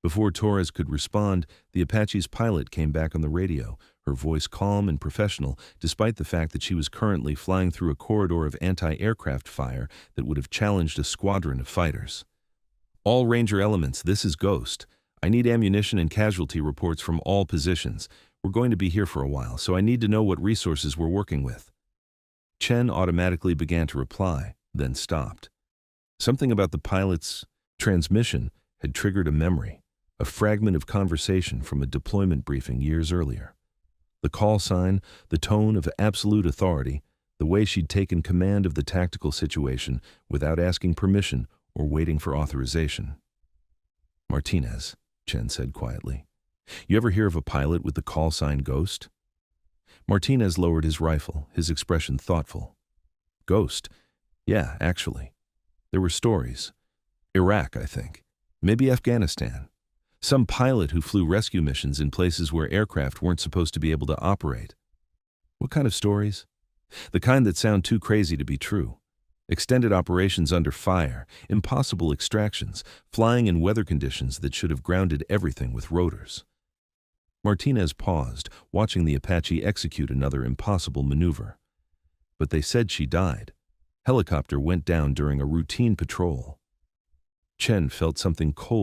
Before Torres could respond, the Apache's pilot came back on the radio, her voice calm and professional, despite the fact that she was currently flying through a corridor of anti-aircraft fire that would have challenged a squadron of fighters. "All Ranger elements, this is Ghost. I need ammunition and casualty reports from all positions. We're going to be here for a while, so I need to know what resources we're working with." Chen automatically began to reply, then stopped. Something about the pilot's transmission had triggered a memory, a fragment of conversation from a deployment briefing years earlier. The call sign, the tone of absolute authority, the way she'd taken command of the tactical situation without asking permission or waiting for authorization. "Martinez," Chen said quietly. "You ever hear of a pilot with the call sign Ghost?" Martinez lowered his rifle, his expression thoughtful. "Ghost? Yeah, actually. There were stories. Iraq, I think. Maybe Afghanistan. Some pilot who flew rescue missions in places where aircraft weren't supposed to be able to operate." "What kind of stories?" "The kind that sound too crazy to be true. Extended operations under fire, impossible extractions, flying in weather conditions that should have grounded everything with rotors." Martinez paused, watching the Apache execute another impossible maneuver. "But they said she died. Helicopter went down during a routine patrol." Chen felt something cold